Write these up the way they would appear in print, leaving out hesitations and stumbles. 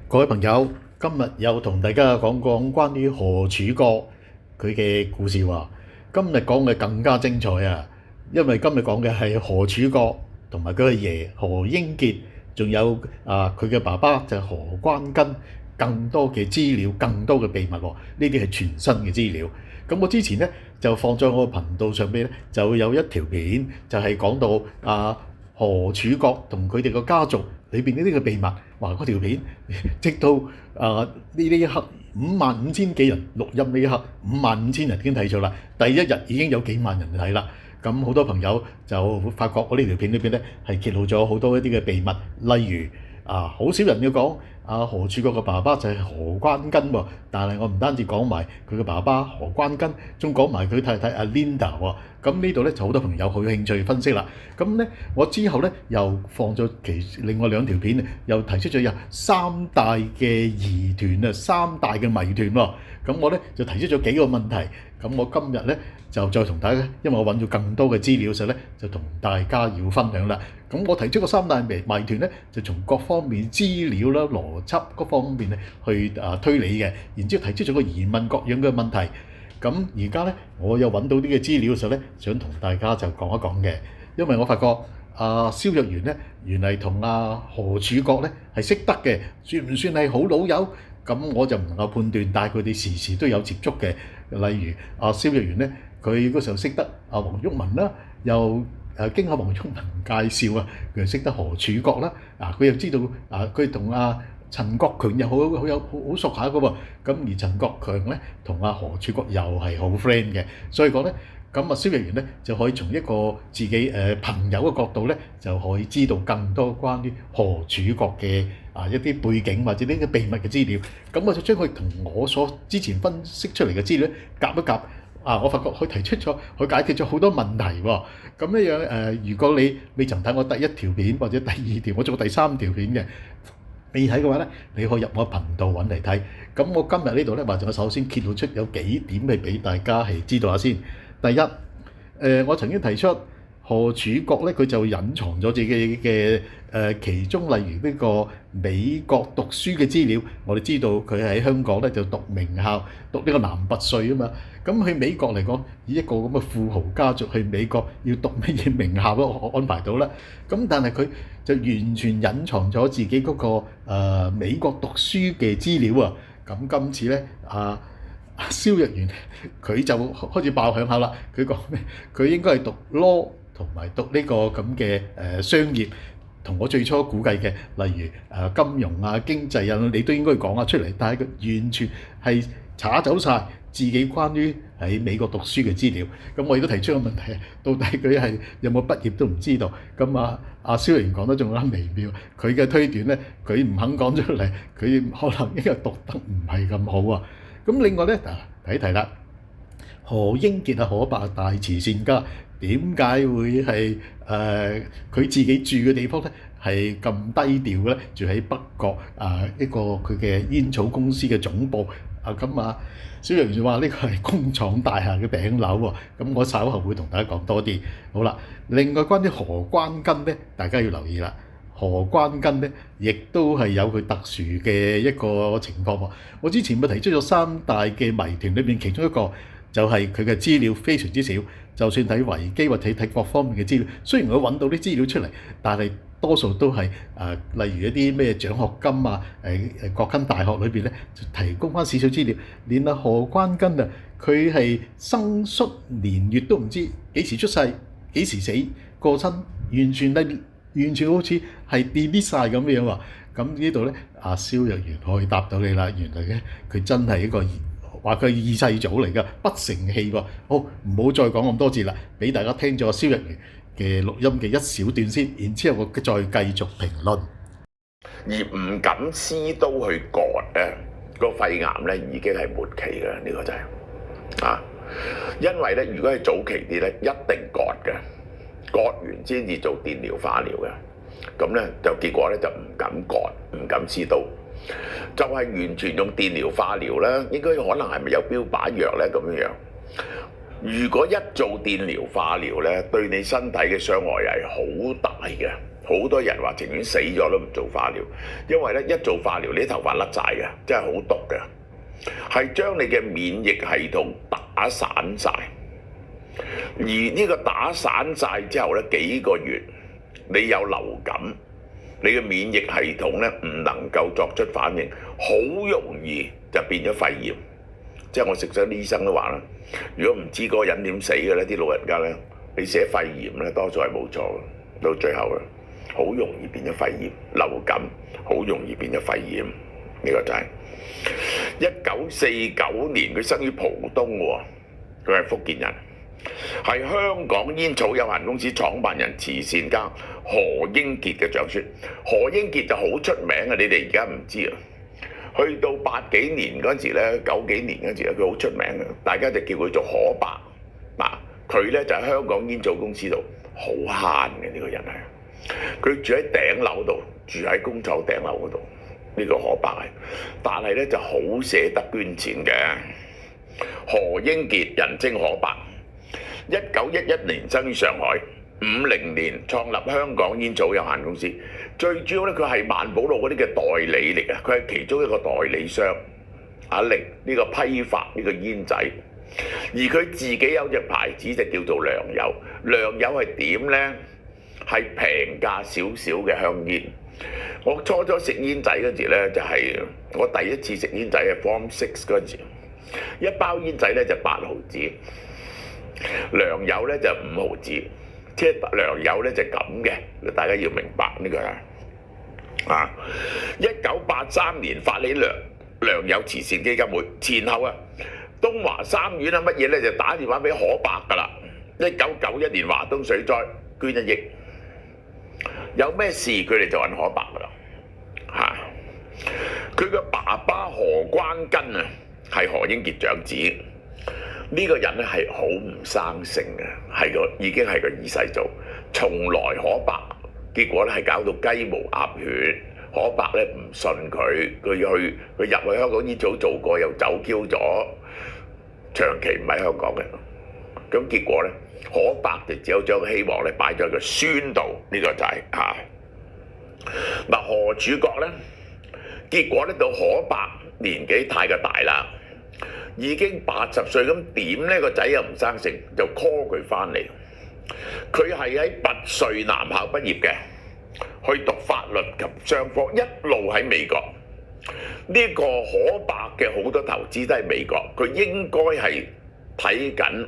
各位朋友，今日又同大家講講關於何柱國佢嘅故事喎。今日講嘅更加精彩啊，因為今日講嘅係何柱國同埋佢嘅爺何英傑，仲有佢嘅爸爸就係何關根，更多嘅資料、更多嘅秘密喎。呢啲係全新嘅資料。咁我之前咧就放咗我個頻道上邊咧，就有一條片就係講到何柱國同佢哋個家族裏邊呢啲嘅秘密。話嗰條片直到呢一刻55,000幾人錄音，呢一刻55,000人已經睇咗啦。第一日已經有幾萬人睇啦。咁好多朋友就發覺我呢條片裏邊咧係揭露咗好多一啲嘅秘密，例如好少人要講何柱國嘅爸爸就係何關根喎，但係我唔單止講埋佢嘅爸爸何關根，仲講埋佢太太阿 Linda 喎。咁呢度咧就好多朋友好有興趣分析啦。咁咧我之後咧又放咗另外兩條片，又提出咗有三大嘅疑團啊，三大嘅謎團喎。咁我咧就提出咗幾個問題。咁我今日咧就再同大家，因為我揾咗更多嘅資料時候咧，就同大家要分享啦。咁我提出個三大謎團咧，就從各方面資料啦、邏輯各方面咧去推理嘅，然之後提出咗個疑問各樣嘅問題。咁而家咧，我又揾到啲嘅資料嘅時候咧，想同大家就講一講嘅，因為我發覺蕭若元咧，原嚟同何柱國咧係識得嘅，算唔算係好老友？咁我就唔能夠判斷，但係佢哋時時都有接觸嘅。例如蕭若元咧，佢嗰時候識得黃毓民啦，又經過黃毓民介紹佢又識得何柱國啦。佢又知道佢同陳國強又好熟下嘅喎。咁而陳國強咧同何柱國又係好 friend 嘅，所以講咧，咁蕭若元咧就可以從一個自己朋友嘅角度咧，就可以知道更多關於何柱國嘅一啲背景或者呢啲秘密嘅資料。咁我就將佢同我所之前分析出嚟嘅資料夾一夾。我發覺佢提出咗，佢解決咗好多問題喎。咁樣樣如果你未曾睇我第一條片或者第二條，我做過第三條片嘅，未睇嘅話咧，你可以入我頻道揾嚟睇。咁我今日呢度咧，或者我首先揭露出有幾點係俾大家係知道下先。第一，我曾經提出何柱國咧，佢就隱藏咗自己嘅其中，例如呢個美國讀書嘅資料。我哋知道佢喺香港咧就讀名校，讀呢個男拔萃啊嘛。咁去美國嚟講，以一個咁嘅富豪家族去美國要讀乜嘢名校都安排到啦。咁但係佢就完全隱藏咗自己嗰個美國讀書嘅資料啊。咁今次咧蕭若元佢就開始爆響下啦。佢講咩？佢應該係讀 law 同埋讀呢個咁嘅商業，同我最初估計嘅，例如金融經濟你都應該講下出嚟。但係佢完全係查走晒自己關於喺美國讀書嘅資料。咁我亦都提出個問題，到底佢係有冇畢業都唔知道。咁蕭若元講得仲啱微妙，佢嘅推斷咧，佢唔肯講出嚟，佢可能因為讀得唔係咁好啊。咁另外咧，提一提啦，何英傑何伯大慈善家，點解會係佢自己住嘅地方咧係咁低調嘅咧？住喺北角一個佢嘅煙草公司嘅總部。蕭若元就話呢個係工廠大廈嘅頂樓喎。咁我稍後會同大家講多啲。好啦，另外關於何關根咧，大家要留意啦。何關根咧，亦都係有佢特殊嘅一個情況喎。我之前咪提出咗三大嘅謎團裏面，其中一個就係佢嘅資料非常之少。就算睇維基或者睇各方面嘅資料，雖然佢揾到啲資料出嚟，但係多數都係例如一啲咩獎學金各間大學裏邊咧，就提供翻少少資料。連何關根佢係生卒年月都唔知幾時出世、幾時死、過身，完全好似係 delete 晒咁樣喎。咁呢度咧，蕭若元可以答到你啦。原來咧，佢真係一個話佢二世祖嚟㗎，不成器喎。好，唔好再講咁多字啦，俾大家聽咗蕭若元嘅錄音嘅一小段先，然之後我再繼續評論。而唔敢施刀去割咧，個肺癌咧已經係末期㗎，呢個就係因為咧，如果係早期啲咧，一定割嘅，割完先至做電療化療嘅。咁咧就結果咧就唔敢割，唔敢施刀，就係完全用電療化療咧，應該可能係咪有標靶藥咧咁樣？如果一做電療化療咧，對你身體嘅傷害係好大嘅，好多人話情願死咗都唔做化療，因為咧一做化療你啲頭髮甩晒嘅，真係好毒嘅，係將你嘅免疫系統打散晒。而呢個打散晒之後咧幾個月，你有流感，你嘅免疫系統咧唔能夠作出反應，好容易就變咗肺炎。即係我食咗啲醫生都話啦，如果唔知嗰個人點死嘅咧，啲老人家咧，你寫肺炎咧多數係冇錯嘅，到最後咧好容易變咗肺炎，流感好容易變咗肺炎。呢個就係1949年佢生於浦東喎，佢係福建人，係香港煙草有限公司創辦人、慈善家何英傑嘅長孫。何英傑就好出名啊！你哋而家唔知啊。去到80幾年嗰陣時咧，90幾年嗰陣時咧，佢好出名嘅，大家就叫佢做可伯。嗱，佢咧就喺香港煙草公司度好慳嘅呢個人係，佢住喺頂樓度，住喺工廠頂樓嗰度。呢個可伯係，但係咧就好捨得捐錢嘅。何英傑人稱可伯，1911年生於上海，50年創立香港煙草有限公司。最主要咧，佢係萬寶路嗰啲嘅代理嚟嘅，佢係其中一個代理商，令呢個批發呢個煙仔。而佢自己有隻牌子就叫做良友。良友係點呢？係平價少少嘅香煙。我初食煙仔嗰時咧，就係我第一次食煙仔係 Form 6嗰陣時，一包煙仔咧就8毫子，良友咧就5毫子。即係良友咧就咁嘅，大家要明白呢個係啊。1983年發起良友慈善基金會，前後啊，東華三院啊乜嘢咧就打電話俾可伯㗎啦。1991年華東水災捐1億，有咩事佢哋就揾可伯㗎啦嚇。佢嘅爸爸何關根啊係何英傑長子。呢個人咧係好唔生性嘅，已經係個二世祖，從來可伯，結果咧係搞到雞毛鴨血。可伯咧唔信佢入去香港煙草做過又走 Q 咗，長期唔喺香港嘅。咁結果咧，可伯就只有將希望咧擺咗喺個孫度，呢個就係嚇。嗱，何柱國咧，結果咧到可伯年紀太過大啦。已經80歲咁點呢？個仔又唔生性，就 call 佢翻嚟。佢係喺拔萃男校畢業嘅，去讀法律及商科，一路喺美國。呢個可伯嘅好多投資都係美國，佢應該係睇緊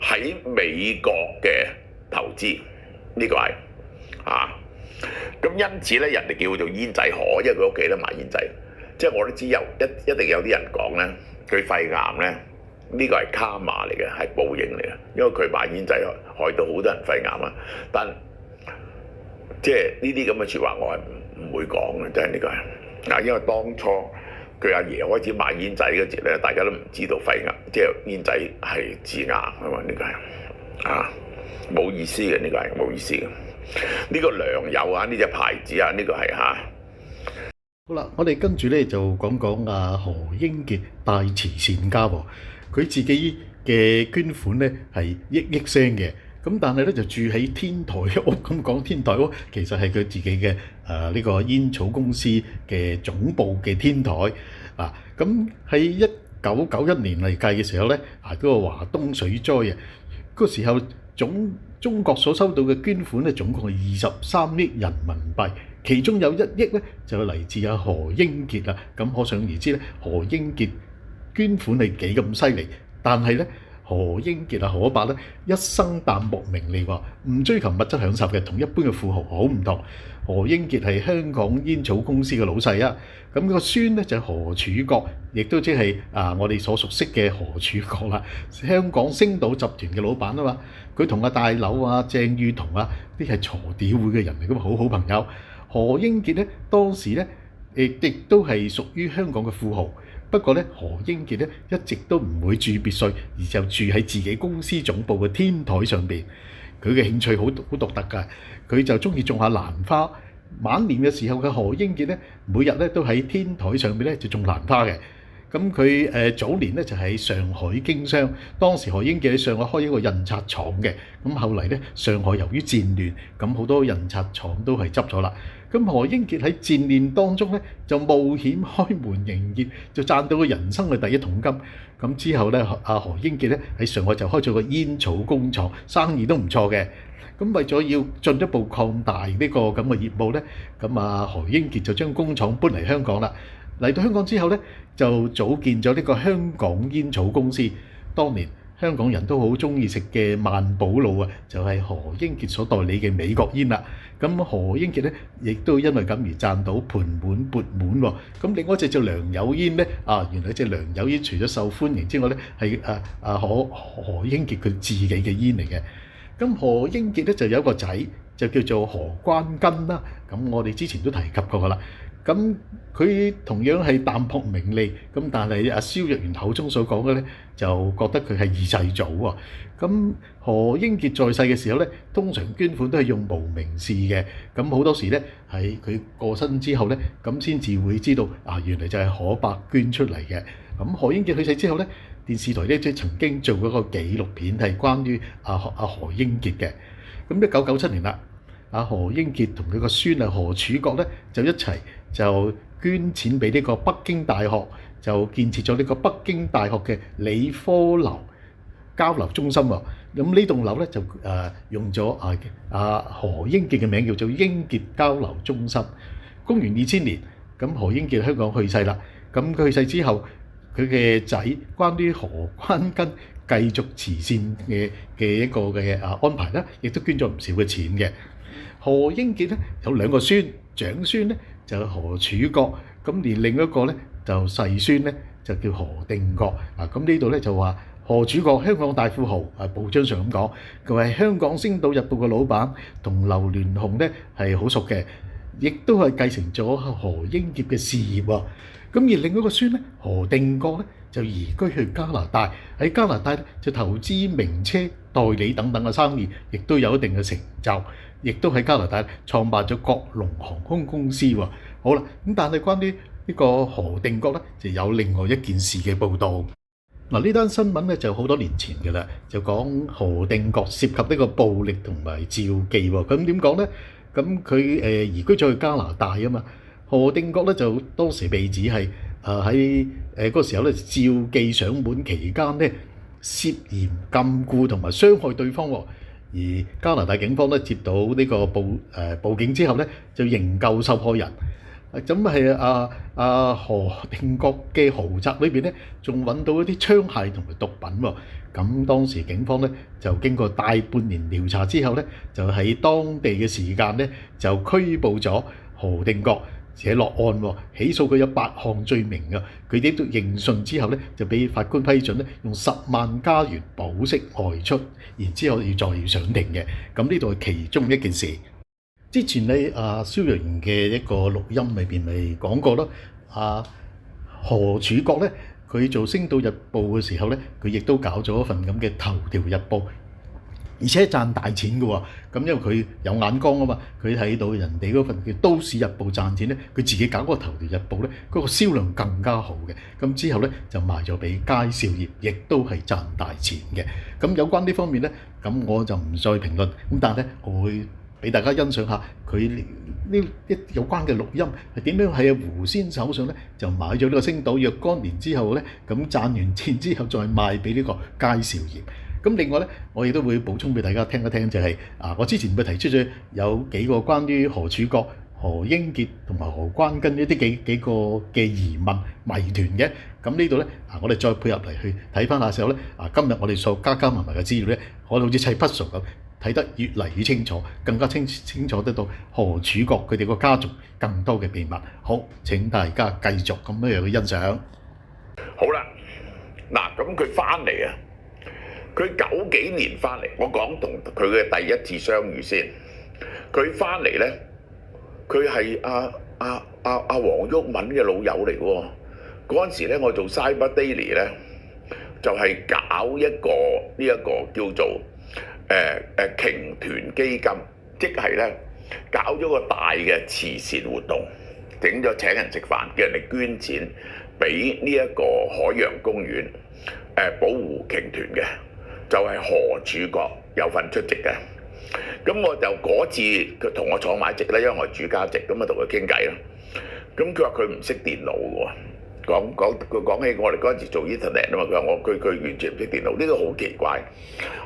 喺美國嘅投資，呢個係啊。咁因此咧，人哋叫佢做煙仔可，因為佢屋企都賣煙仔。即係我都知一定有啲人講咧。佢肺癌咧，呢個係卡瑪嚟嘅，係報應嚟嘅，因為佢賣煙仔害到好多人肺癌啊！但即係呢啲咁嘅説話，我係唔會講嘅，真係呢個係嗱，因為當初佢阿爺開始賣煙仔嗰時咧，大家都唔知道肺癌，即係煙仔係致癌啊嘛！呢個係啊，冇意思嘅，呢個係冇意思嘅。呢個良友啊，呢隻牌子啊，呢個係嚇。好啦，我哋跟住咧就講講何英傑大慈善家喎。佢自己嘅捐款咧係億聲嘅，咁但係咧就住喺天台屋。咁講天台屋其實係佢自己嘅呢個煙草公司嘅總部嘅天台啊。咁喺1991年嚟計嘅時候咧，嗰個華東水災啊，嗰個時候中國所收到嘅捐款咧總共係23億人民幣。其中有1億咧就嚟自何英傑啦，咁可想而知咧，何英傑捐款係幾咁犀利。但係咧，何英傑可伯咧一生淡泊名利，話唔追求物質享受嘅，同一般嘅富豪好唔同。何英傑係香港煙草公司嘅老細啊，咁個孫咧就係何柱國，亦都即係我哋所熟悉嘅何柱國啦，香港星島集團嘅老闆啊嘛。佢同大柳鄭裕彤啲係鋤地會嘅人嚟，咁好好朋友。何英傑咧當時咧亦都係屬於香港嘅富豪，不過咧何英傑咧一直都唔會住別墅，而就住喺自己公司總部嘅天台上邊。佢嘅興趣好獨特㗎，佢就中意種下蘭花。晚年嘅時候嘅何英傑咧，每日咧都喺天台上邊咧就種蘭花嘅。咁佢早年咧就喺上海經商，當時何英傑喺上海開一個印刷廠嘅。咁後嚟咧，上海由於戰亂，咁好多印刷廠都係執咗啦。咁何英傑喺戰亂當中咧就冒險開門營業，就賺到個人生嘅第一桶金。咁之後咧，阿何英傑咧喺上海就開咗個煙草工廠，生意都唔錯嘅。咁為咗要進一步擴大呢個咁嘅業務咧，咁何英傑就將工廠搬嚟香港啦。嚟到香港之後咧，就組建咗呢個香港煙草公司。當年香港人都好中意食嘅萬寶路啊，就係何英傑所代理嘅美國煙啦。咁何英傑咧，亦都因為咁而賺到盆滿缽滿喎。咁另外一隻就良友煙咧，原來隻良友煙除咗受歡迎之外咧，係何英傑佢自己嘅煙嚟嘅。咁何英傑咧就有一個仔，就叫做何關根啦。咁我哋之前都提及過噶啦。咁佢同樣係淡泊名利，咁但係蕭若元口中所講嘅咧，就覺得佢係二世祖喎。咁何英傑在世嘅時候咧，通常捐款都係用無名氏嘅。咁好多時咧，喺佢過身之後咧，咁先至會知道原來就係何伯捐出嚟嘅。咁何英傑去世之後咧，電視台咧即係曾經做過一個紀錄片，係關於何英傑嘅。咁1997年啦，何英傑同佢個孫何柱國咧就一齊就捐錢俾呢個北京大學，就建設咗呢個北京大學嘅理科樓交流中心喎。咁呢棟樓咧就用咗何英傑嘅名叫做英傑交流中心。公元2000年，咁何英傑香港去世啦。咁佢去世之後，佢嘅仔關於何關根繼續慈善嘅一個嘅安排啦，亦都捐咗唔少嘅錢嘅。何英傑咧有兩個孫，長孫咧就係何柱國，咁而另一個咧就細孫咧就叫何定國。咁呢度咧就話何柱國香港大富豪，報章上咁講，佢係香港星島日報嘅老闆，同劉鑾雄咧係好熟嘅，亦都係繼承咗何英傑嘅事業喎。咁而另一個孫咧何定國咧就移居去加拿大，喺加拿大咧就投資名車代理等等嘅生意，亦都有一定嘅成就，亦都喺加拿大創辦咗國龍航空公司喎。好啦，咁但係關於呢個何定國咧，就有另外一件事嘅報導。呢單新聞咧就好多年前嘅啦，就講何定國涉及呢個暴力同埋召妓喎。咁點講咧？咁佢移居咗去加拿大啊嘛。何定國咧就當時被指係喺嗰個時候咧召妓上門期間咧涉嫌禁錮同埋傷害對方喎。而加拿大警方咧接到呢個報警之後咧就營救受害人。咁係何定國嘅豪宅裏邊咧仲揾到一啲槍械同埋毒品喎。咁當時警方咧就經過大半年調查之後咧，就喺當地嘅時間咧就拘捕咗何定國，且落案喎，起訴佢有8項罪名㗎。佢哋都認信之後咧，就俾法官批准咧，用10萬加元保釋外出，然之後要上庭嘅。咁呢度係其中一件事。之前喺蕭若元嘅一個錄音裏邊咪講過咯。何柱國咧，佢做《星島日報》嘅時候咧，佢亦都搞咗一份咁嘅《頭條日報》。而且賺大錢嘅喎，咁因為佢有眼光啊嘛，佢睇到人哋嗰份叫《都市日報》賺錢咧，佢自己搞嗰個《頭條日報》咧，嗰個銷量更加好嘅。咁之後咧就賣咗俾佳兆業，亦都係賺大錢嘅。咁有關呢方面咧，咁我就唔再評論。咁但係咧，我會俾大家欣賞下佢呢有關嘅錄音係點樣喺胡仙手上咧就買咗呢個星島若干年之後咧，咁賺完錢之後再賣俾呢個佳兆業。咁另外咧，我亦都會補充俾大家聽一聽，就係我之前咪提出咗有幾個關於何柱國、何英傑同埋何關根呢啲幾個嘅疑問謎團嘅。咁呢度咧我哋再配合嚟去睇翻下時候咧，今日我哋所加埋嘅資料咧，可能好似砌 puzzle咁睇得越嚟越清楚，更加清楚得到何柱國佢哋個家族更多嘅秘密。好，請大家繼續咁樣去欣賞。好啦，嗱咁佢翻嚟啊！佢90幾年翻嚟，我講同佢嘅第一次相遇先。佢翻嚟咧，佢係阿黃毓民嘅老友嚟喎。嗰陣時咧，我做 Cyber Daily 咧，就係搞一個呢一個叫做鯨團基金，即係咧搞咗個大嘅慈善活動，整咗請人食飯，叫人哋捐錢俾呢一個海洋公園保護鯨團嘅，就係何柱國有份出席嘅。咁我就嗰次佢同我坐埋一席咧，因為我係主家席，咁啊同佢傾偈啦。咁佢話佢唔識電腦嘅喎。佢講起我哋嗰陣時做 internet 啊嘛，佢完全唔識電腦，呢個好奇怪。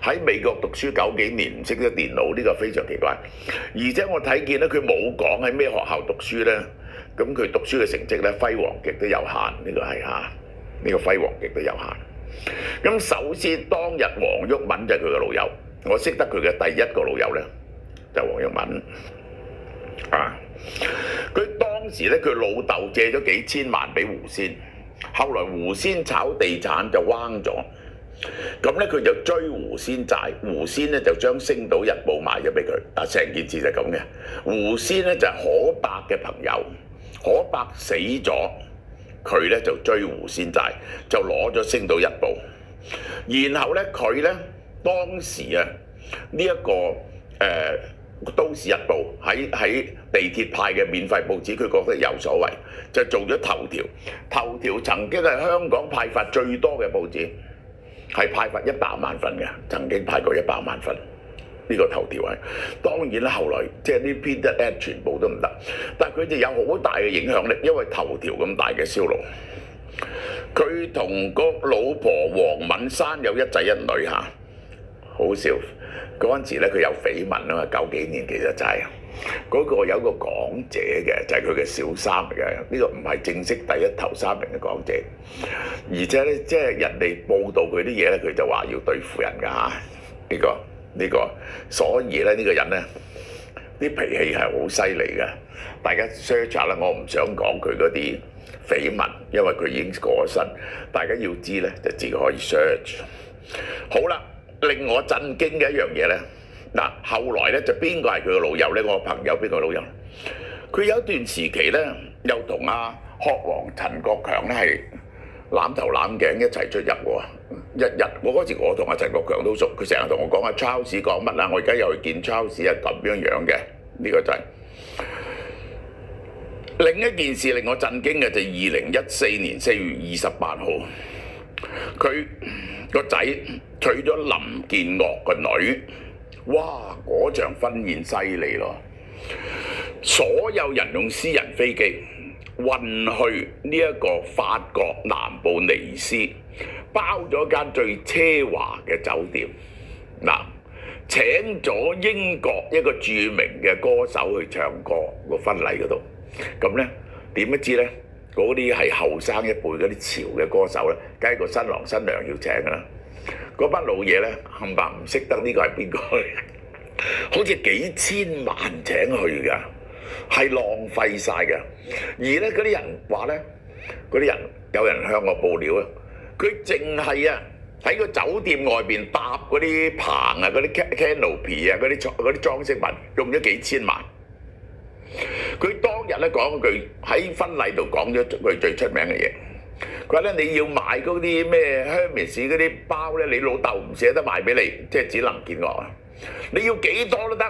喺美國讀書9幾年唔識得電腦，呢個非常奇怪。而且我睇見咧，佢冇講喺咩學校讀書咧，咁佢讀書嘅成績咧輝煌極都有限，呢個係呢個輝煌極都有限。咁首先當日黃毓民就係佢嘅老友，我識得佢嘅第一個老友咧就係黃毓民佢當時咧，佢老豆借咗幾千萬俾胡仙，後來胡仙炒地產就彎咗，咁咧佢就追胡仙債，胡仙咧就將《星島日報》賣咗俾佢。成件事就係咁嘅。胡仙咧就係可伯嘅朋友，可伯死咗，佢咧就追胡仙債，就攞咗《星島日報》，然後咧佢咧當時呢一個都市日報喺地鐵派嘅免費報紙，佢覺得有所謂，就做咗頭條。頭條曾經係香港派發最多嘅報紙，係派發100萬份嘅，曾經派過100萬份。呢個頭條係當然啦，後來即係啲編得全部都唔得，但係佢哋有好大嘅影響力，因為頭條咁大嘅銷路。佢同個老婆黃敏珊有一仔一女嚇，好笑。嗰陣時咧，佢有緋聞啊嘛，9幾年其實就係嗰個有個港姐嘅，就係佢嘅小三嚟嘅。呢個唔係正式第一頭3名嘅港姐，而且咧即係人哋報道佢啲嘢咧，佢就話要對付人㗎嚇。呢個，所以咧呢個人咧啲脾氣係好犀利嘅。大家 search 下啦，我唔想講佢嗰啲緋聞，因為佢已經過咗身。大家要知咧，就自己可以 search。好啦。令我震驚嘅一樣嘢咧，後來咧就邊個係佢嘅老友咧？我朋友邊個老友？佢有一段時期咧，又同學王陳國強咧係攬頭攬頸一齊出入喎。日我嗰時我同陳國強都熟，佢成日同我講Charles講乜啊？我而家又去見 Charles 係咁樣嘅，呢個就係。另一件事令我震驚嘅就係2014年4月28號，佢個仔娶咗林建岳個女，哇！嗰場婚宴犀利咯，所有人用私人飛機運去呢一個法國南部尼斯，包咗間最奢華嘅酒店，請咗英國一個著名嘅歌手去唱歌個婚禮嗰度，咁咧點不知咧？嗰啲係後生一輩嗰啲潮嘅歌手咧，梗係個新郎新娘要請㗎啦。嗰班老嘢咧，冚唪唥唔識得呢個係邊個嚟？好似幾千萬請去㗎，係浪費晒㗎。而咧嗰啲人話咧，嗰啲人有人向我報料啊，佢淨係喺個酒店外邊搭嗰啲棚啊、嗰啲 canopy 啊、嗰啲裝飾品，用咗幾千萬。佢當日咧講句喺婚禮度講咗句最出名嘅嘢，佢話咧你要買嗰啲咩 Hermes 嗰啲包咧，你老豆唔捨得賣俾你，即係指林建岳啊！你要幾多都得，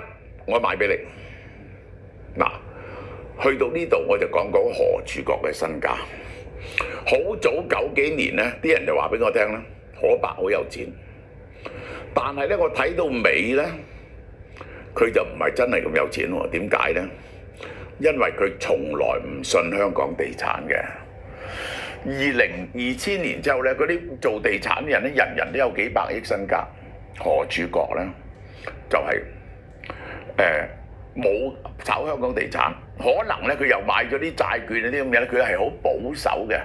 我賣俾你。去到呢度我就講講何柱國嘅身家。好早9幾年咧，啲人就話俾我聽啦，可伯好有錢，但係咧我睇到尾咧，佢就唔係真係咁有錢喎。點解咧？因為佢從來唔信香港地產嘅。2000年之後咧，嗰啲做地產嘅人咧，人人都有幾百億身家。何柱國咧就係冇炒香港地產，可能咧佢又買咗啲債券嗰啲咁嘢咧，佢係好保守嘅。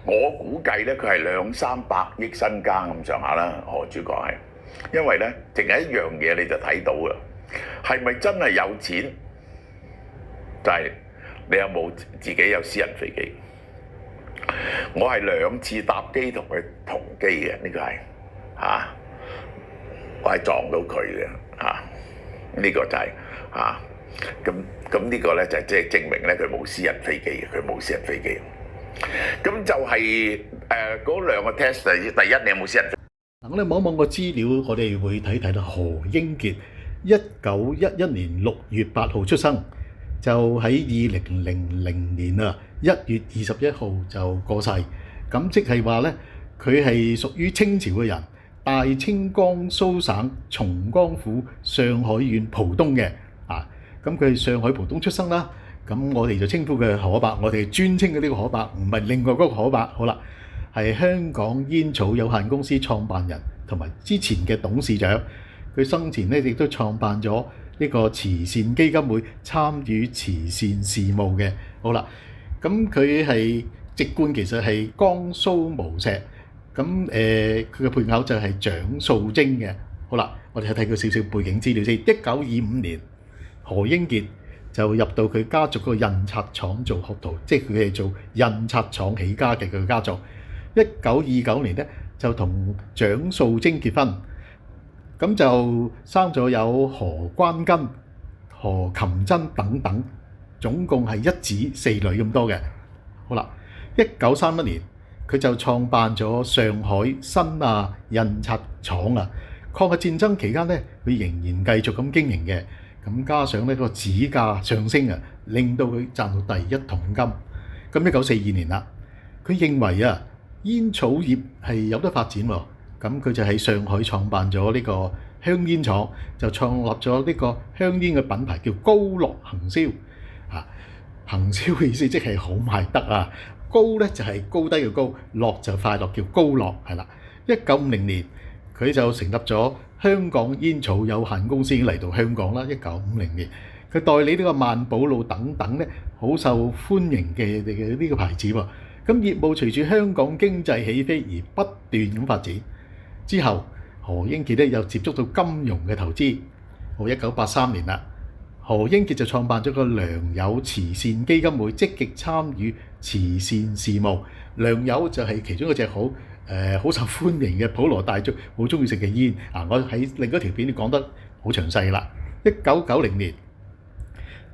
我估計咧佢係200-300億身家咁上下啦。何柱國係，因為咧淨係一樣嘢你就睇到啦，係咪真係有錢？就係你有冇自己有私人飛機？我係2次搭機同佢同機嘅，呢個係我係撞到佢嘅呢個就係咁呢個咧就即係證明咧佢冇私人飛機嘅，佢冇私人飛機。咁就係嗰2個 test， 第一你有冇私人飛機？我哋望一望個資料，我哋會睇到何英傑1911年6月8號出生。就喺2000年1月21號就過世。咁即係話咧，佢係屬於清朝嘅人，大清江蘇省松江府上海縣浦東嘅。咁佢係上海浦東出生啦。咁我哋就稱呼佢可伯，我哋專稱嘅呢個可伯，唔係另外嗰個可伯。好啦，係香港煙草有限公司創辦人同埋之前嘅董事長。佢生前咧亦都創辦咗呢個慈善基金會，參與慈善事務嘅。好啦，咁佢係籍貫其實係江蘇無錫。咁佢嘅配偶就係蔣素貞嘅。好啦，我哋睇睇佢少少背景資料先。1925年，何英傑就入到佢家族個印刷廠做學徒，即係佢係做印刷廠起家嘅佢家族。1929年咧就同蔣素貞結婚，咁就生咗有何關根、何琴珍等等，總共係1子4女咁多嘅。好啦，1931年佢就創辦咗上海新亞印刷廠啊。抗日戰爭期間咧，佢仍然繼續咁經營嘅。咁加上呢個紙價上升啊，令到佢賺到第一桶金。咁1942年啦，佢認為啊，煙草業係有得發展喎。咁佢就喺上海創辦咗呢個香煙廠，就創立咗呢個香煙嘅品牌叫高樂行銷。行銷嘅意思即係好賣得啊。高咧就係高低嘅高，樂就快樂，叫高樂係啦。1950年佢就成立咗香港煙草有限公司，嚟到香港啦。1950年佢代理呢個萬寶路等等咧，好受歡迎嘅呢個牌子喎。咁業務隨住香港經濟起飛而不斷咁發展。之後何英傑咧又接觸到金融嘅投資。1983年啦，何英傑就創辦咗個良友慈善基金會，積極參與慈善事務。良友就係其中一隻好受歡迎嘅普羅大眾好中意食嘅煙。我喺另一條片講得好詳細啦。1990年，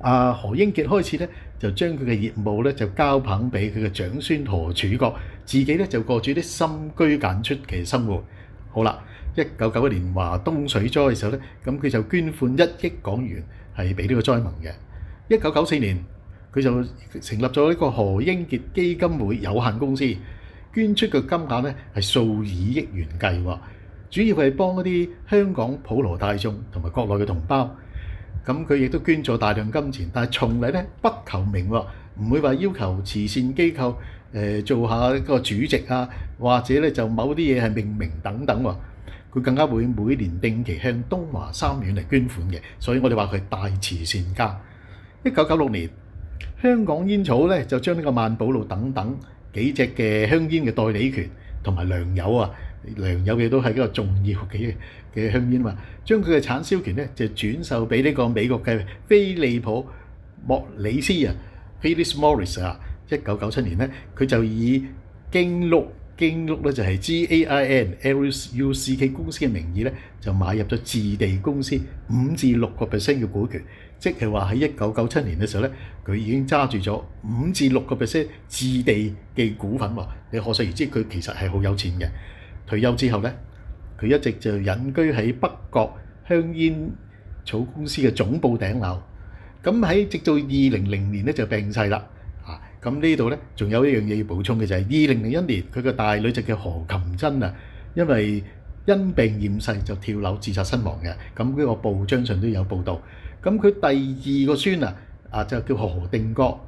何英傑開始咧就將佢嘅業務咧就交棒俾佢嘅長孫何柱國，自己咧就過住啲深居簡出嘅生活。好啦，1991年華東水災嘅時候咧，咁佢就捐款1億港元係俾呢個災民嘅。1994年佢就成立咗呢個何英傑基金會有限公司，捐出嘅金額咧係數以億元計喎，主要係幫一啲香港普羅大眾同埋國內嘅同胞。咁佢亦都捐咗大量金錢，但係從嚟咧不求名喎，唔會話要求慈善機構做下一個主席啊，或者咧就某啲嘢係命名等等喎。佢更加會每年定期向東華三院嚟捐款嘅，所以我哋話佢係大慈善家。1996年，香港煙草咧就將呢個萬寶路等等幾隻嘅香煙嘅代理權同埋良友啊，良友嘅都係一個重要嘅香煙嘛，將佢嘅產銷權咧就轉售俾呢個美國嘅菲利普莫里斯啊 （Philip Morris） 啊。1997年咧，佢就以京祿咧就係 GAIN（LUCK） 公司嘅名義咧，就買入咗置地公司5至6%嘅股權，即係話喺1997年嘅時候咧，佢已經揸住咗5至6%置地嘅股份喎。你可想而知，佢其實係好有錢嘅。退休之後咧，佢一直就隱居喺北角香煙草公司嘅總部頂樓。咁喺直到2000年咧就病逝啦。咁呢度咧仲有一樣嘢要補充嘅就係2001年佢個大女就叫何琴珍啊，因為因病厭世就跳樓自殺身亡嘅。咁呢個報章上都有報導。咁佢第二個孫就叫何定國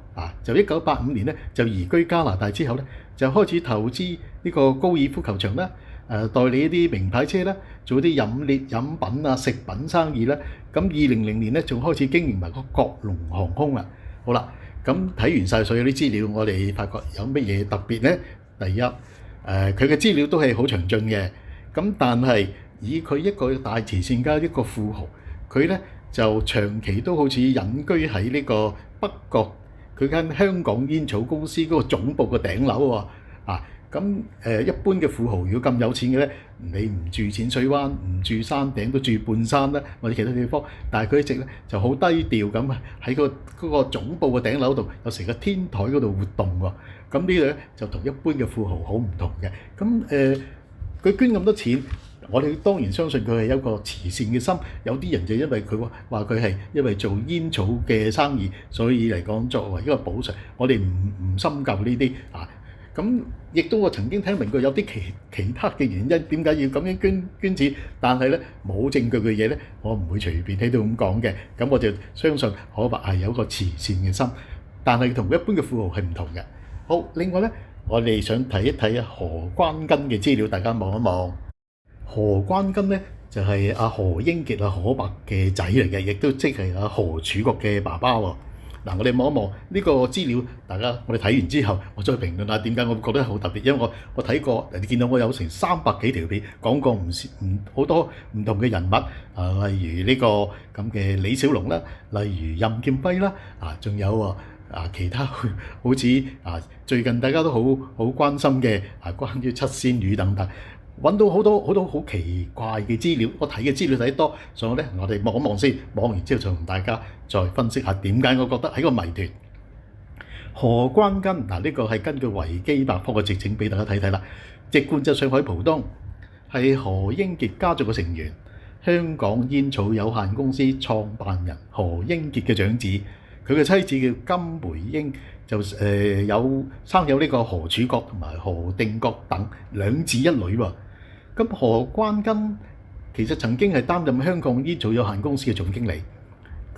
就1985年咧就移居加拿大之後咧就開始投資呢個高爾夫球場啦，代理一啲名牌車啦，做啲飲品啊食品生意啦。咁2000年咧仲開始經營埋個國龍航空啊。好啦。咁睇完晒所有啲資料，我哋發覺有乜嘢特別呢？第一，佢嘅資料都係好詳盡嘅。咁但係以佢一個大慈善家一個富豪，佢咧就長期都好似隱居喺呢個北角佢間香港煙草公司嗰個總部個頂樓喎。咁一般嘅富豪如果咁有錢嘅咧，你唔住淺水灣，唔住山頂，都住半山啦，或者其他地方。但係佢一直咧就好低調咁喺嗰個總部嘅頂樓度，有成個天台嗰度活動喎。咁呢度咧就同一般嘅富豪好唔同嘅。咁佢捐咁多錢，我哋當然相信佢係一個慈善嘅心，有啲人就因為佢話佢係因為做煙草嘅生意，所以嚟講作為一個補償，我哋唔深究呢啲啊。咁亦都我曾經聽聞過有啲其他嘅原因，點解要咁樣捐錢？但係咧冇證據嘅嘢咧，我唔會隨便喺度咁講嘅。咁我就相信可伯係有一個慈善嘅心，但係同一般嘅富豪係唔同嘅。好，另外咧，我哋想睇一睇何關根嘅資料，大家望一望。何關根咧就係阿何英傑可伯嘅仔嚟嘅，亦都即係阿何柱國嘅爸爸喎。嗱，我哋望一望呢個資料，大家我哋睇完之後，我再評論下點解我覺得好特別，因為我睇過，你見到我有成300幾條片講過好多唔同嘅人物，例如呢個咁嘅李小龍啦，例如任劍輝啦，仲有其他好似最近大家都好關心嘅關於七仙女等等。揾到好多好奇怪嘅資料，我睇嘅資料睇多，所以咧我哋望一望先，望完之後就同大家再分析下點解我覺得係個謎團。何關根呢個係根據維基百科嘅直情俾大家睇睇啦。籍貫就上海浦東，係何英傑家族嘅成員，香港煙草有限公司創辦人何英傑嘅長子，佢嘅妻子叫金梅英。就生有呢個何柱國同埋何定國等2子1女喎。咁何關根其實曾經係擔任香港煙草有限公司嘅總經理。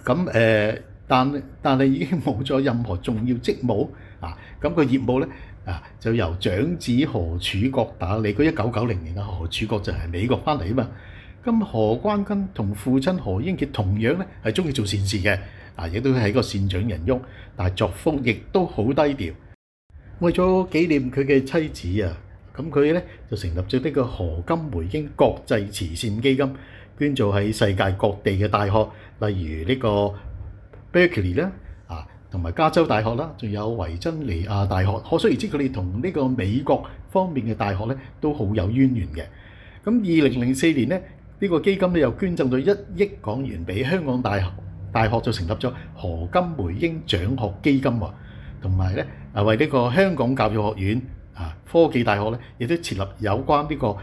咁但係已經冇咗任何重要職務啊。咁個業務咧就由長子何柱國打理。佢1990年何柱國就係美國翻嚟啊嘛。咁何關根同父親何英傑同樣咧係中意做善事嘅。亦都係一個善長仁翁，但係作風亦都好低調。為咗紀念佢嘅妻子咁佢咧就成立咗呢個何金梅英國際慈善基金，捐助喺世界各地嘅大學，例如呢個 Berkeley 啦，同埋加州大學啦，仲有維珍尼亞大學。可想而知，佢哋同呢個美國方面嘅大學咧都好有淵源嘅。咁2004年咧，呢個基金咧又捐贈咗1億港元俾香港大學，就成立咗何金梅英獎學基金喎，同埋咧為呢個香港教育學院科技大學咧，亦都設立有關呢個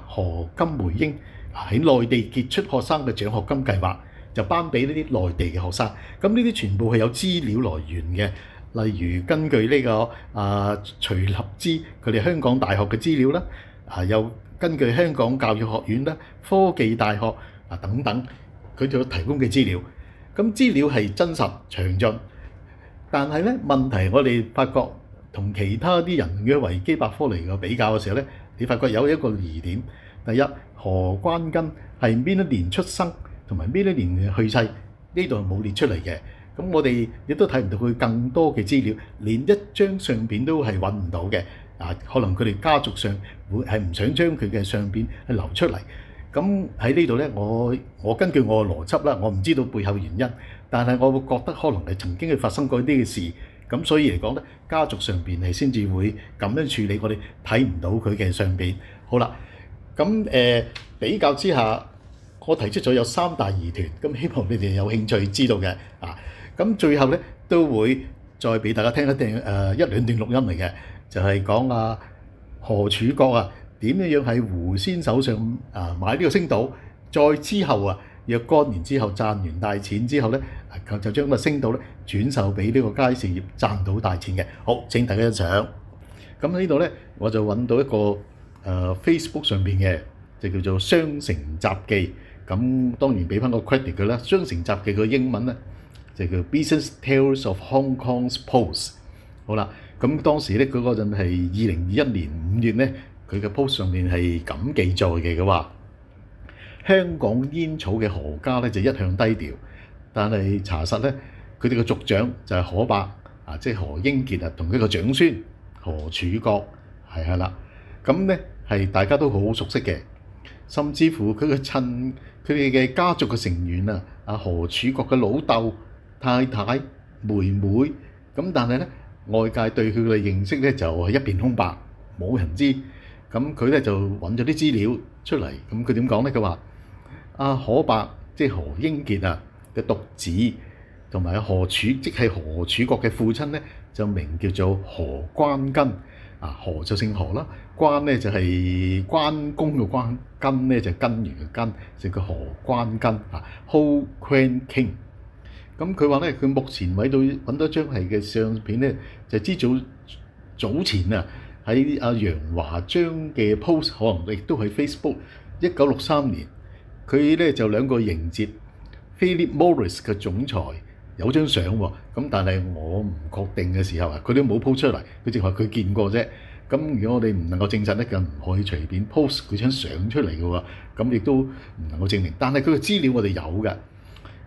何金梅英喺內地傑出學生嘅獎學金計劃，就頒俾呢啲內地嘅學生。咁呢啲全部係有資料來源嘅，例如根據呢個徐立之佢哋香港大學嘅資料啦，又根據香港教育學院啦、科技大學等等佢哋提供嘅資料。咁資料係真實詳盡，但係咧問題我哋發覺同其他啲人嘅維基百科嚟個比較嘅時候咧，你發覺有一個疑點。第一，何關根係邊一年出生同埋邊一年去世，呢度冇列出嚟嘅。咁我哋亦都睇唔到佢更多嘅資料，連一張相片都係揾唔到嘅。可能佢哋家族上會係唔想將佢嘅相片係流出嚟。咁喺呢度咧，我根據我嘅邏輯啦，我唔知道背後原因，但係我會覺得可能係曾經係發生過啲嘅事，咁所以嚟講咧，家族上邊係先至會咁樣處理，我哋睇唔到佢嘅相片。好啦，咁比較之下，我提出咗有3大疑團，咁希望你哋有興趣知道嘅咁最後咧都會再俾大家聽一聽1-2段錄音嚟嘅，就係講何柱國點樣喺胡仙手上買呢個星島，再之後若干年之後賺完大錢之後咧，就將個星島咧轉售俾呢個佳兆業，賺到大錢嘅。好，請大家欣賞。咁呢度咧，我就揾到一個Facebook 上邊嘅，就叫做《雙城雜記》。咁當然俾翻個 credit 佢啦，《雙城雜記》個英文咧就叫 Business Tales of Hong Kong's Post。好啦，咁當時咧佢嗰陣係2021年5月咧。佢嘅 post 上面係咁記載嘅，佢話香港煙草嘅何家咧就一向低調，但係查實咧佢哋嘅族長就係何伯即係何英傑同佢個長孫何柱國係啦，咁咧係大家都好熟悉嘅，甚至乎佢哋嘅家族嘅成員何柱國嘅老豆、太太、妹妹，咁但係咧外界對佢嘅認識咧就係一片空白，冇人知。咁佢咧就揾咗啲資料出嚟，咁佢點講咧？佢話何伯即係何英傑嘅獨子，同埋何柱即係何柱國嘅父親咧，就名叫做何關根何就姓何啦，關咧就係關公嘅關，根咧就根源嘅根，就叫何關根Ho Quan King。咁佢話咧，佢目前揾到張係嘅相片咧，就知早前喺阿楊華章嘅 post， 可能亦都喺 Facebook。1963年，佢咧就兩個迎接 Philip Morris 嘅總裁有張相喎。咁但係我唔確定嘅時候佢都冇 post 出嚟，佢淨係話佢見過啫。咁如果我哋唔能夠證實咧，就唔可以隨便 post 佢張相出嚟嘅喎。咁亦都唔能夠證明，但係佢嘅資料我哋有嘅。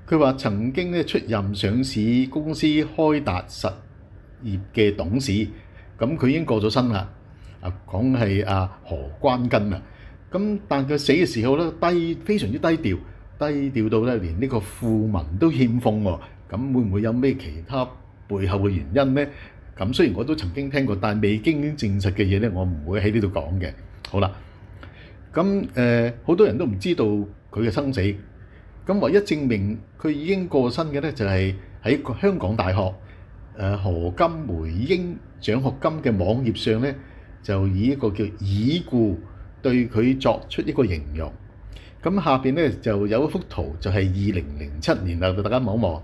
佢話曾經咧出任上市公司開達實業嘅董事，咁佢已經過咗身啦。講係何關根啊，咁但佢死嘅時候咧非常之低調到咧連呢個訃聞都欠奉喎。咁會唔會有咩其他背後嘅原因呢？咁雖然我都曾經聽過，但係未經證實嘅嘢咧，我唔會喺呢度講嘅。好啦，咁好多人都唔知道佢嘅生死。咁唯一證明佢已經過身嘅咧，就係喺香港大學何金梅英獎學金嘅網頁上咧，就以一個叫已故對佢作出一個形容。咁下邊咧就有一幅圖，就係2007年啦，大家望一望。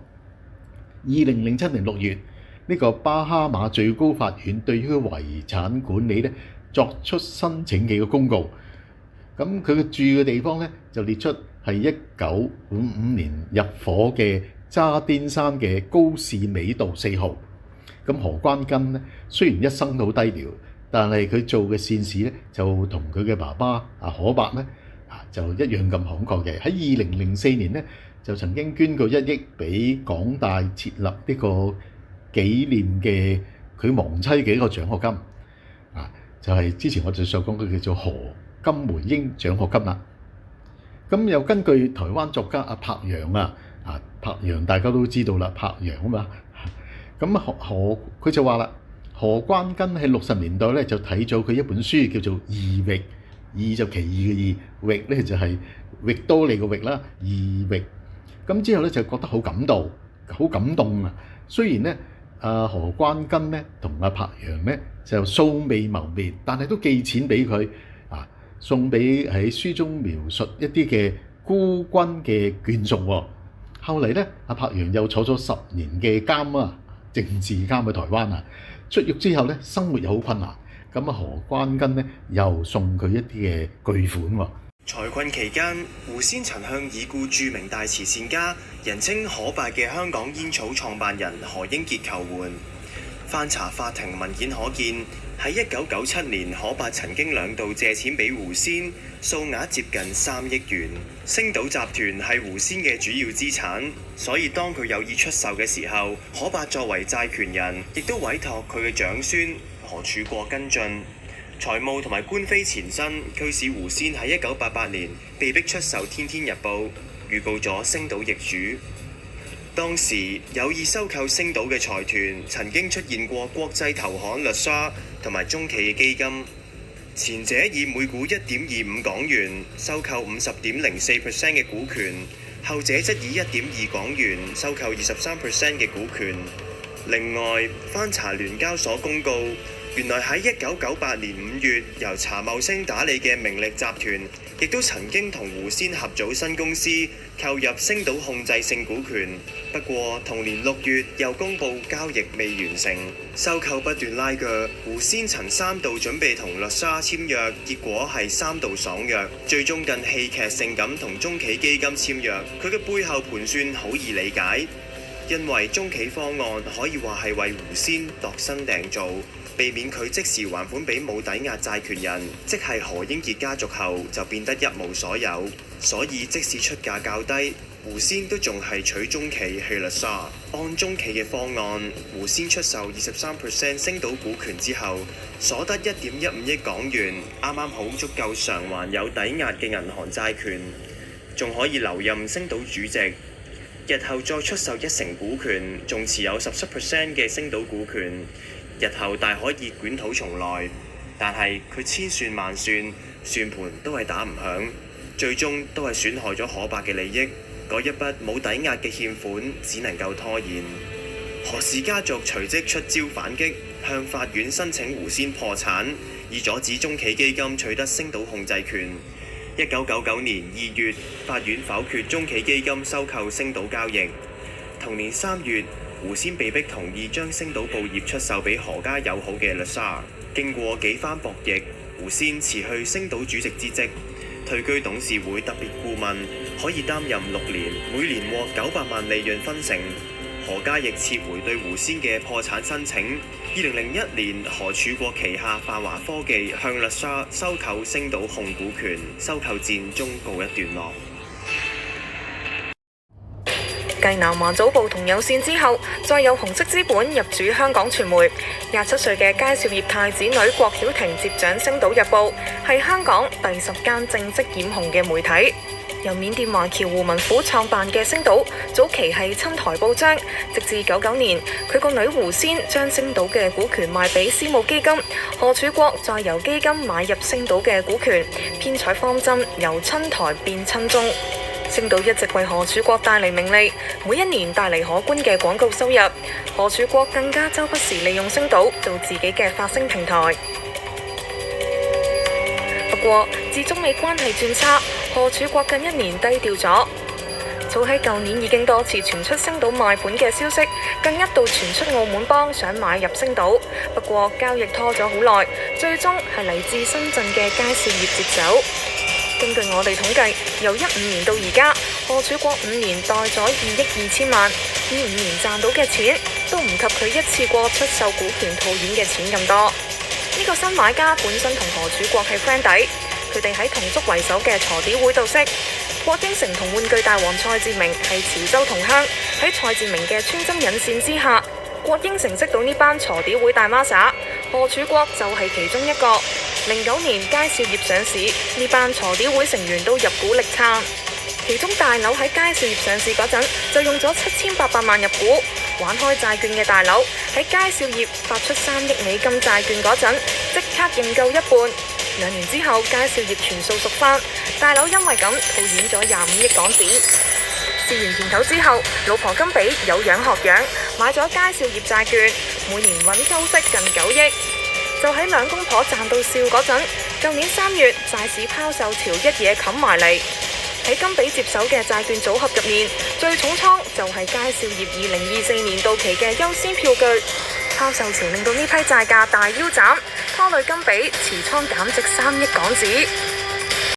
2007年6月，呢個巴哈馬最高法院對於佢遺產管理咧作出申請嘅一個公告。咁佢嘅住嘅地方咧就列出係1955年入伙嘅渣甸山嘅高士美道4號。咁何關根咧雖然一生都好低調，但係佢做嘅善事咧就同佢嘅爸爸何伯咧就一樣咁慷慨嘅。喺2004年咧就曾經捐過1億俾港大設立呢個紀念嘅佢亡妻嘅一個獎學金就係之前我就所講嘅叫做何金梅英獎學金啦。咁又根據台灣作家柏楊柏楊大家都知道啦，柏楊啊嘛。咁佢就話啦，何關根喺60年代咧就睇咗佢一本書叫做《異域》，異就奇異嘅異，域咧就係域多利嘅域啦，異域。咁之後咧就覺得好感動啊！雖然咧何關根咧同柏楊咧就素未謀面，但係都寄錢俾佢送俾喺書中描述一啲嘅孤軍嘅眷屬喎。後嚟咧柏楊又坐咗10年嘅監政治監喺台灣出獄之後咧生活又好困難，咁何關根咧又送佢一啲嘅巨款喎。財困期間，胡仙曾向已故著名大慈善家、人稱可伯嘅香港煙草創辦人何英傑求援。翻查法庭文件可見，喺1997年，可伯曾經2度借錢俾胡仙，數額接近3億元。星島集團係胡仙嘅主要資產，所以當佢有意出售嘅時候，可伯作為債權人，亦都委託佢嘅長孫何柱國跟進。財務同埋官非纏身，驅使胡仙喺1988年被逼出售《天天日報》，預告咗星島易主。當時有意收購星島嘅財團曾經出現過國際投行律莎同埋中企嘅基金，前者以每股1.25港元收購50.04% 嘅股權，後者則以1.2港元收購23% 嘅股權。另外，翻查聯交所公告，原來喺1998年5月由查茂星打理嘅明力集團，亦都曾經同胡仙合組新公司，購入星島控制性股權。不過同年6月又公佈交易未完成，收購不斷拉鋸。胡仙曾3度準備同律莎簽約，結果係3度爽約，最終更戲劇性咁同中企基金簽約。佢嘅背後盤算好易理解，因為中企方案可以話係為胡仙度身訂造，避免佢即時還款俾冇抵押債權人，即係何英傑家族後就變得一無所有。所以即使出價較低，胡仙都仲係取中企去律莎。按中企嘅方案，胡仙出售23% 星島股權之後，所得1.15億港元，啱啱好足夠償還有抵押嘅銀行債權，仲可以留任星島主席。日後再出售1成股權，仲持有17% 嘅星島股權，日後大可以捲土重來。但係佢千算萬算，算盤都係打唔響，最終都係損害咗可伯嘅利益。嗰一筆冇抵押嘅欠款，只能夠拖延。何氏家族隨即出招反擊，向法院申請胡仙破產，以阻止中企基金取得星島控制權。1999年2月，法院否決中企基金收購星島交易。同年3月，胡仙被迫同意將星島報業出售俾何家友好嘅律沙。經過幾番博弈，胡仙辭去星島主席之職，退居董事會特別顧問，可以擔任6年，每年獲900萬利潤分成。何家亦撤回對胡仙嘅破產申請。2001年，何柱國旗下泛華科技向律沙收購星島控股權，收購戰終告一段落。繼南華早報同有線之後，再有紅色資本入主香港傳媒。27歲嘅佳兆業太子女郭曉婷接掌星島日報，係香港第10間正式染紅嘅媒體。由緬甸華僑胡文虎創辦嘅星島，早期係親台報章，直至99年，佢個女胡仙將星島嘅股權賣俾私募基金，何柱國再由基金買入星島嘅股權，編採方針由親台變親中。星島一直為何柱國帶嚟名利，每一年帶嚟可觀嘅廣告收入。何柱國更加周不時利用星島做自己嘅發聲平台。不過，自中美關係轉差，何柱國近1年低調咗。早喺舊年已經多次傳出星島賣盤嘅消息，更一度傳出澳門幫想買入星島。不過交易拖咗好耐，最終係嚟自深圳嘅佳兆業接手。根據我哋統計，由15年到而家，何柱國5年袋咗2億2千萬，呢5年賺到嘅錢都唔及佢一次過出售股權套現嘅錢咁多。呢個新買家本身同何柱國係 friend 底，佢哋喺同足為首嘅鋤 D 會度識。郭英成同玩具大王蔡志明係潮州同鄉，喺蔡志明嘅穿針引線之下，郭英成識到呢班鋤 D 會大孖沙，何柱國就係其中一個。09年佳兆業上市，呢班鋤 D 會成員都入股力撐。其中大劉喺佳兆業上市嗰陣就用咗7800萬入股，玩開債券嘅大劉喺佳兆業發出3億美金債券嗰陣即刻認購一半。2年之後，佳兆業全數贖翻，大劉因為咁套現咗25億港紙。試完甜頭之後，老婆金比有樣學樣，買咗佳兆業債券，每年穩收息近9億。就喺兩公婆賺到笑嗰陣，舊年3月債市拋售潮一嘢冚埋嚟。喺金比接手嘅債券組合入面，最重倉就係佳兆業2024年到期嘅優先票據。拋售潮令到呢批債價大腰斬，拖累金比持倉減值3億港紙。